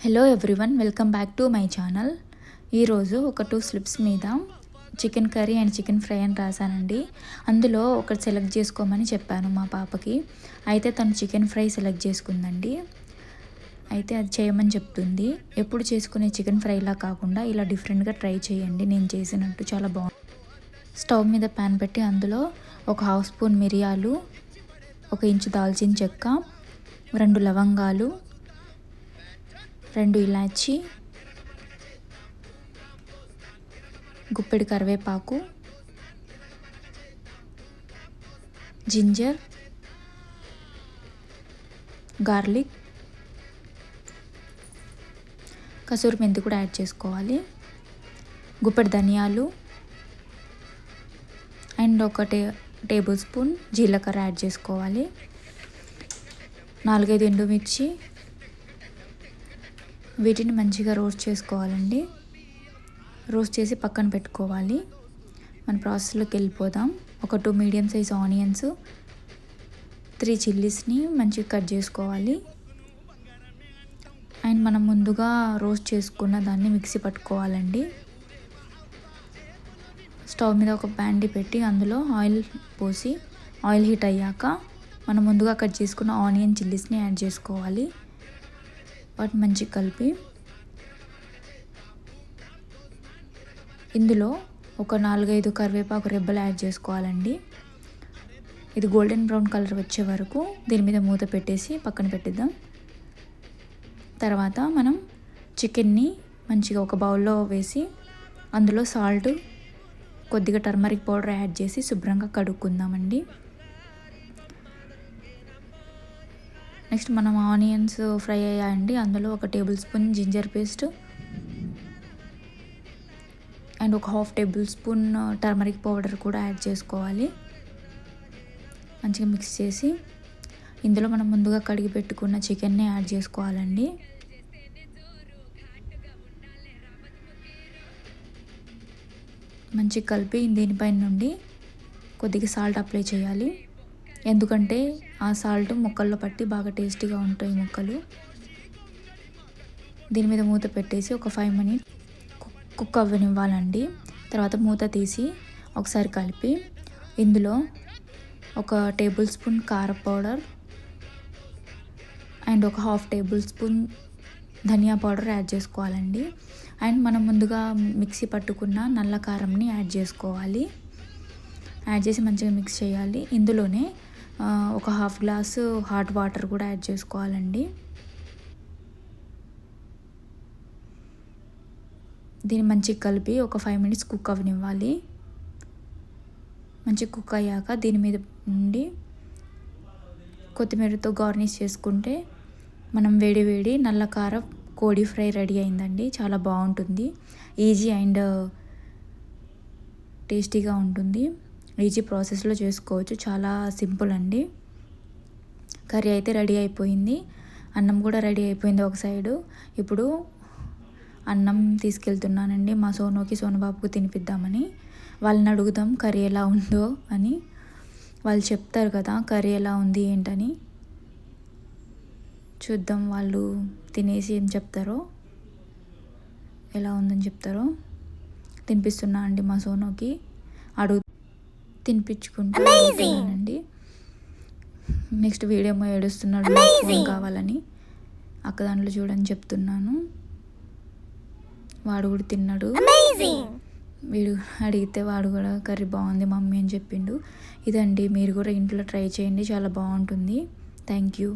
Hello everyone, welcome back to my channel. ఈరోజు ఒక 2 slips మీద chicken curry and chicken fry అని రాశానండి. అందులో ఒకటి సెలెక్ట్ చేసుకోమని చెప్పాను మా పాపకి. అయితే తను చికెన్ ఫ్రై సెలెక్ట్ చేసుకుందండి. అయితే అది చేయమని చెప్తుంది. ఎప్పుడు చేసుకునే చికెన్ ఫ్రైలా కాకుండా ఇలా డిఫరెంట్గా ట్రై చేయండి, నేను చేసినట్టు చాలా బాగుంది. స్టవ్ మీద ప్యాన్ పెట్టి అందులో ఒక 1/2 స్పూన్ మిరియాలు, 1 ఇంచు దాల్చిన చెక్క, 2 లవంగాలు, 2 ఇలాచి, గుప్పెడు కరివేపాకు, జింజర్, గార్లిక్, కసూరి మెంతి కూడా యాడ్ చేసుకోవాలి, గుప్పెడు ధనియాలు అండ్ 1 టేబుల్ స్పూన్ జీలకర్ర యాడ్ చేసుకోవాలి, 4-5 ఎండుమిర్చి. వీటిని మంచిగా రోస్ట్ చేసుకోవాలండి. రోస్ట్ చేసి పక్కన పెట్టుకోవాలి. మన ప్రాసెస్లోకి వెళ్ళిపోదాం. ఒక 2 మీడియం సైజ్ ఆనియన్స్, 3 చిల్లీస్ని మంచిగా కట్ చేసుకోవాలి. అండ్ మనం ముందుగా రోస్ట్ చేసుకున్న దాన్ని మిక్సీ పట్టుకోవాలండి. స్టవ్ మీద ఒక ప్యాన్ పెట్టి అందులో ఆయిల్ పోసి, ఆయిల్ హీట్ అయ్యాక మనం ముందుగా కట్ చేసుకున్న ఆనియన్ చిల్లీస్ని యాడ్ చేసుకోవాలి. వాటిని మంచిగా కలిపి ఇందులో ఒక 4-5 కరివేపాకు రెబ్బలు యాడ్ చేసుకోవాలండి. ఇది గోల్డెన్ బ్రౌన్ కలర్ వచ్చే వరకు దీని మీద మూత పెట్టేసి పక్కన పెట్టిద్దాం. తర్వాత మనం చికెన్ని మంచిగా ఒక బౌల్లో వేసి అందులో సాల్ట్, కొద్దిగా టర్మరిక్ పౌడర్ యాడ్ చేసి శుభ్రంగా కడుక్కుందామండి. నెక్స్ట్ మనం ఆనియన్స్ ఫ్రై అయ్యాయండి. అందులో 1 tablespoon ginger paste and 1/2 tablespoon turmeric powder కూడా యాడ్ చేసుకోవాలి. మంచిగా మిక్స్ చేసి ఇందులో మనం ముందుగా కడిగి పెట్టుకున్న చికెన్ని యాడ్ చేసుకోవాలండి. మంచిగా కలిపి దీనిపైన నుండి కొద్దిగా సాల్ట్ అప్లై చేయాలి. ఎందుకంటే ఆ సాల్ట్ ముక్కల్లో పట్టి బాగా టేస్టీగా ఉంటాయి ముక్కలు. దీని మీద మూత పెట్టేసి ఒక 5 మినిట్స్ కుక్ అవ్వనివ్వాలండి. తర్వాత మూత తీసి ఒకసారి కలిపి ఇందులో 1 టేబుల్ స్పూన్ కారం పౌడర్ అండ్ 1/2 టేబుల్ స్పూన్ ధనియా పౌడర్ యాడ్ చేసుకోవాలండి. అండ్ మనం ముందుగా మిక్సీ పట్టుకున్న నల్ల కారంని యాడ్ చేసుకోవాలి. యాడ్ చేసి మంచిగా మిక్స్ చేయాలి. ఇందులోనే 1/2 గ్లాసు హాట్ వాటర్ కూడా యాడ్ చేసుకోవాలండి. దీన్ని మంచిగా కలిపి ఒక 5 మినిట్స్ కుక్ అవ్వనివ్వాలి. మంచిగా కుక్ అయ్యాక దీని మీద నుండి కొత్తిమీరతో గార్నిష్ చేసుకుంటే మనం వేడి నల్ల కారం కోడి ఫ్రై రెడీ అయిందండి. చాలా బాగుంటుంది. ఈజీ అండ్ టేస్టీగా ఉంటుంది. ఈజీ ప్రాసెస్లో చేసుకోవచ్చు. చాలా సింపుల్ అండి. కర్రీ అయితే రెడీ అయిపోయింది. అన్నం కూడా రెడీ అయిపోయింది ఒక సైడు. ఇప్పుడు అన్నం తీసుకెళ్తున్నానండి మా సోనుబాబుకు తినిపిద్దామని. వాళ్ళని అడుగుదాం కర్రీ ఎలా ఉందో అని. వాళ్ళు చెప్తారు కదా కర్రీ ఎలా ఉంది ఏంటని. చూద్దాం వాళ్ళు తినేసి ఏం చెప్తారో, ఎలా ఉందని చెప్తారో. తినిపిస్తున్నా అండి మా సోనుకి. తినిపించుకుంటానండి. నెక్స్ట్ వీడియో ఏడుస్తున్నాడు ఫోన్ కావాలని. అక్క దాంట్లో చూడని చెప్తున్నాను. వాడు కూడా తిన్నాడు. వీడు అడిగితే వాడు కూడా కర్రీ బాగుంది మమ్మీ అని చెప్పిండు. ఇదండి, మీరు కూడా ఇంట్లో ట్రై చేయండి, చాలా బాగుంటుంది. Thank you.